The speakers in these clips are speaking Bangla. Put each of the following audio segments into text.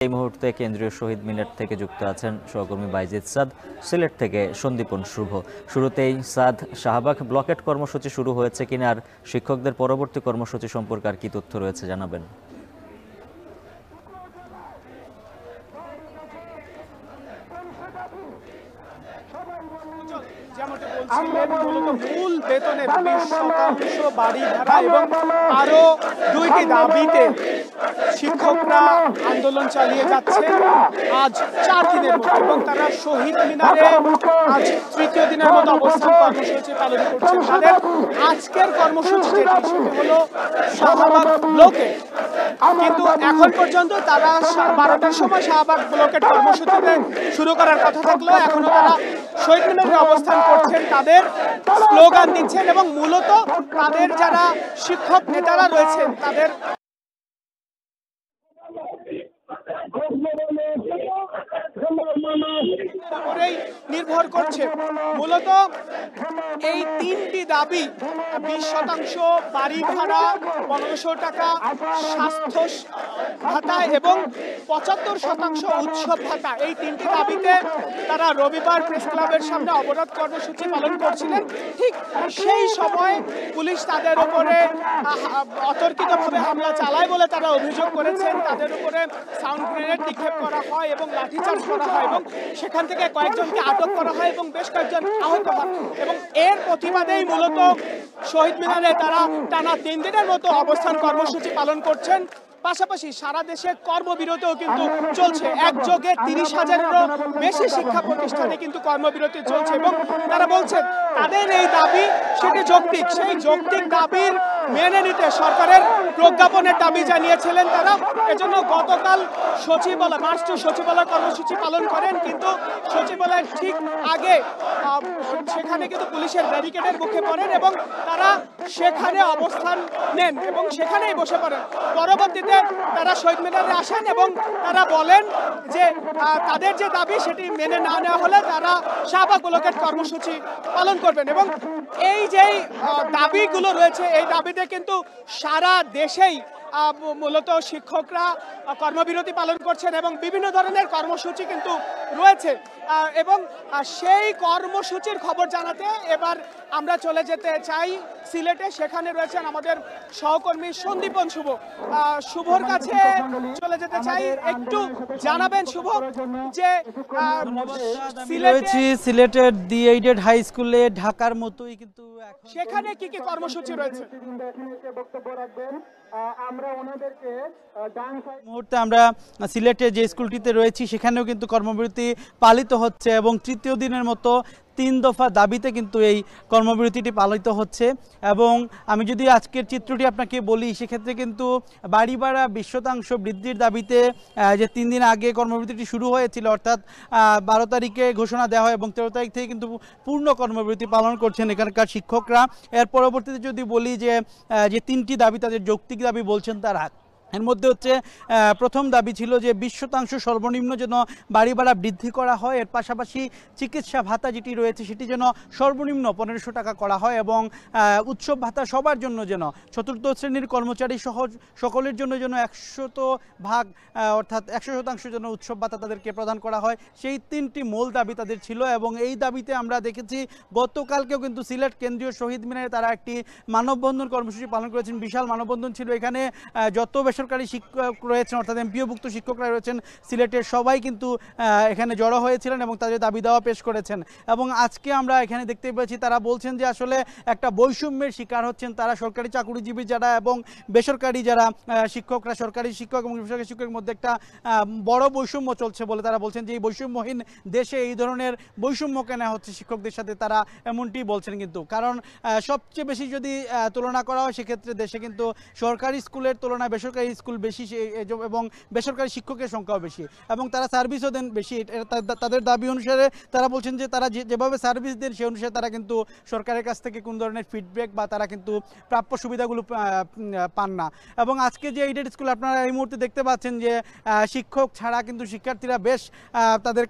এই মুহূর্তে কেন্দ্রীয় শহীদ মিনার থেকে যুক্ত আছেন সহকর্মী বাইজিদ সাদ, সিলেট থেকে সন্দীপন শুভ। শুরুতেই সাদ, শাহবাগ ব্লকেট কর্মসূচি শুরু হয়েছে কিনা আর শিক্ষকদের পরবর্তী কর্মসূচি সম্পর্কে আর কি তথ্য রয়েছে জানাবেন। মূল বেতনের 20% বাড়ি ভাড়া এবং আরো 2টি দাবিতে শিক্ষকরা আন্দোলন চালিয়ে যাচ্ছে আজ 4 দিনের মতো, এবং তারা শহীদ মিনারে আজ তৃতীয় দিনের মতো অবস্থান কর্মসূচি পালন করছেন। তাদের আজকের কর্মসূচি যেটি সেটি হলো শাহবাগ ব্লকে, কিন্তু এখন পর্যন্ত তারা 12টার সময় শাহবাগ ব্লকের কর্মসূচিতে শুরু করার কথা থাকলেও এখনো তারা শহীদ মিনারে অবস্থান করছেন, তাদের স্লোগান দিচ্ছেন এবং মূলত তাদের যারা শিক্ষক নেতারা রয়েছেন তাদের উপরেই নির্ভর করছে। মূলত এই 3টি দাবি, 20% বাড়ি ভাড়া, 1500 টাকা স্বাস্থ্য ভাতা এবং 75% উৎসব ভাতা, এই 3টি দাবিতে তারা রবিবার প্রেস ক্লাবের সামনে অবরোধ কর্মসূচি পালন করছিলেন। ঠিক সেই সময় পুলিশ তাদের উপরে অতর্কিতভাবে হামলা চালায় বলে তারা অভিযোগ করেছেন। তাদের উপরে সাউন্ড গ্রেনেড নিক্ষেপ করা হয় এবং লাঠিচার্জ করা হয় এবং সেখান থেকে কয়েকজনকে আটক করা হয় এবং বেশ কয়েকজন আহত হয়, এবং এর প্রতিবাদেই মূলত শহীদ মিনারে তারা টানা 3 দিনের মতো অবস্থান কর্মসূচি পালন করছেন। পাশাপাশি সারা দেশে কর্মবিরতিও কিন্তু চলছে। একযোগে 30,000-এরও বেশি শিক্ষা প্রতিষ্ঠানে কিন্তু কর্মবিরতি চলছে এবং তারা বলছেন তাদের এই দাবি সেটি যৌক্তিক। সেই যৌক্তিক দাবির মেনে নিতে সরকারের প্রজ্ঞাপনের দাবি জানিয়েছিলেন তারা। এজন্য গতকাল মার্চটি সচিবালয় কর্মসূচি পালন করেন, কিন্তু সচিবালয়ের ঠিক আগে সেখানে কিন্তু পুলিশের ব্যারিকেডের মুখে পড়েন এবং তারা সেখানে অবস্থান নেন এবং সেখানেই বসে পড়েন। পরবর্তীতে তারা শহীদ মিনারে আসেন এবং তারা বলেন যে তাদের যে দাবি সেটি মেনে না নেওয়া হলে তারা শাহবাগ ব্লকের কর্মসূচি পালন করবেন। এবং এই যেই দাবিগুলো রয়েছে এই দাবিতে কিন্তু সারা দেশেই মূলত শিক্ষকরা কর্মবিরতি পালন করছেন এবং বিভিন্ন ধরনের কর্মসূচি কিন্তু রয়েছে। এবং সেই কর্মসূচির খবর জানাতে এবার আমরা চলে যেতে চাই সিলেটে। সেখানে রয়েছেন আমাদের সহকর্মী সন্দীপন শুভ। শুভর কাছে চলে যেতে চাই, একটু জানাবেন শুভ যে সিলেটের দি এইডেড হাই স্কুলে ঢাকার মতোই কিন্তু সেখানে কি কি কর্মসূচি রয়েছে? মুহূর্তে আমরা সিলেটের যে স্কুলটিতে রয়েছি সেখানেও কিন্তু কর্মবিরতি পালিত হচ্ছে এবং তৃতীয় দিনের মতো 3 দফা দাবিতে কিন্তু এই কর্মবিরতিটি পালিত হচ্ছে। এবং আমি যদি আজকের চিত্রটি আপনাকে বলি সেক্ষেত্রে কিন্তু বাড়ি ভাড়া 20% বৃদ্ধির দাবিতে যে 3 দিন আগে কর্মবিরতিটি শুরু হয়েছিল, অর্থাৎ 12 তারিখে ঘোষণা দেওয়া হয় এবং 13 তারিখ থেকে কিন্তু পূর্ণ কর্মবিরতি পালন করছেন এখানকার শিক্ষকরা। এর পরবর্তীতে যদি বলি যে 3টি দাবি তাদের যৌক্তিক দাবি বলছেন তারা, এর মধ্যে হচ্ছে প্রথম দাবি ছিল যে 20% সর্বনিম্ন যেন বাড়ি ভাড়া বৃদ্ধি করা হয়, এর পাশাপাশি চিকিৎসা ভাতা যেটি রয়েছে সেটি যেন সর্বনিম্ন 1500 টাকা করা হয় এবং উৎসব ভাতা সবার জন্য যেন চতুর্থ শ্রেণীর কর্মচারী সহ সকলের জন্য যেন 100% অর্থাৎ 100% যেন উৎসব ভাতা তাদেরকে প্রদান করা হয়। সেই 3টি মূল দাবি তাদের ছিল এবং এই দাবিতে আমরা দেখেছি গতকালকেও কিন্তু সিলেট কেন্দ্রীয় শহীদ মিনারে তারা একটি মানববন্ধন কর্মসূচি পালন করেছেন। বিশাল মানববন্ধন ছিল, এখানে যত বেসরকারি শিক্ষক রয়েছেন অর্থাৎ এমপিওভুক্ত শিক্ষকরা রয়েছেন সিলেটের সবাই কিন্তু এখানে জড়ো হয়েছিলেন এবং তাদের দাবি দাওয়া পেশ করেছেন। এবং আজকে আমরা এখানে দেখতে পেয়েছি তারা বলছেন যে আসলে একটা বৈষম্যের শিকার হচ্ছেন তারা, সরকারি চাকুরিজীবী যারা এবং বেসরকারি যারা শিক্ষকরা, সরকারি শিক্ষক এবং বেসরকারি শিক্ষকের মধ্যে একটা বড় বৈষম্য চলছে বলে তারা বলছেন যে এই বৈষম্যহীন দেশে এই ধরনের বৈষম্য কেন হচ্ছে শিক্ষকদের সাথে, তারা এমনটি বলছেন। কিন্তু কারণ সবচেয়ে বেশি যদি তুলনা করা হয় সেক্ষেত্রে দেশে কিন্তু সরকারি স্কুলের তুলনায় বেসরকারি স্কুল বেশি এবং বেসরকারি শিক্ষকের সংখ্যাও বেশি এবং তারা সার্ভিসও দেন বেশি। তাদের দাবি অনুসারে তারা বলছেন যে তারা যেভাবে সার্ভিস দেন সেই অনুসারে তারা কিন্তু সরকারের কাছ থেকে কোন ধরনের ফিডব্যাক বা তারা কিন্তু প্রাপ্য সুবিধাগুলো পান না। এবং আজকে যে এইডেড স্কুল আপনারা এই মুহূর্তে দেখতে পাচ্ছেন যে শিক্ষক ছাড়া কিন্তু শিক্ষার্থীরা বেশ তাদের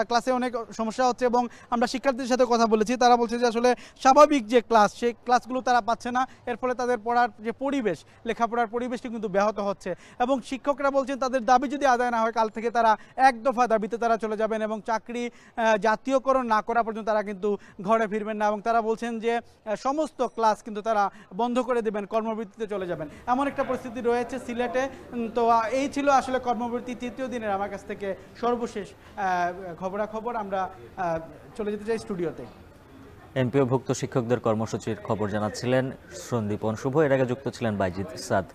ক্লাসে অনেক সমস্যা হচ্ছে এবং আমরা শিক্ষার্থীদের সাথে কথা বলেছি, তারা বলছে যে আসলে স্বাভাবিক যে ক্লাস সেই ক্লাসগুলো তারা পাচ্ছে না, এর ফলে তাদের পড়ার যে পরিবেশ, লেখাপড়ার পরিবেশটি কিন্তু ব্যাহত হচ্ছে এবং শিক্ষকরা বলছেন তাদের দাবি যদি আদায় না হয় কাল থেকে তারা এক দফা দাবিতে তারা চলে যাবেন এবং চাকরি জাতীয়করণ না করা পর্যন্ত তারা কিন্তু ঘরে ফিরবেন না এবং তারা বলছেন যে সমস্ত ক্লাস কিন্তু তারা বন্ধ করে দেবেন, কর্মবিরতিতে চলে যাবেন, এমন একটা পরিস্থিতি রয়েছে সিলেটে। তো এই ছিল আসলে কর্মবিরতি তৃতীয় দিনের আমার কাছ থেকে সর্বশেষ খবরাখবর। আমরা চলে যেতে চাই স্টুডিওতে। এমপিওভুক্ত শিক্ষকদের কর্মসূচির খবর জানাচ্ছিলেন সন্দীপন শুভ। এর আগে যুক্ত ছিলেন বাইজিদ সাদ।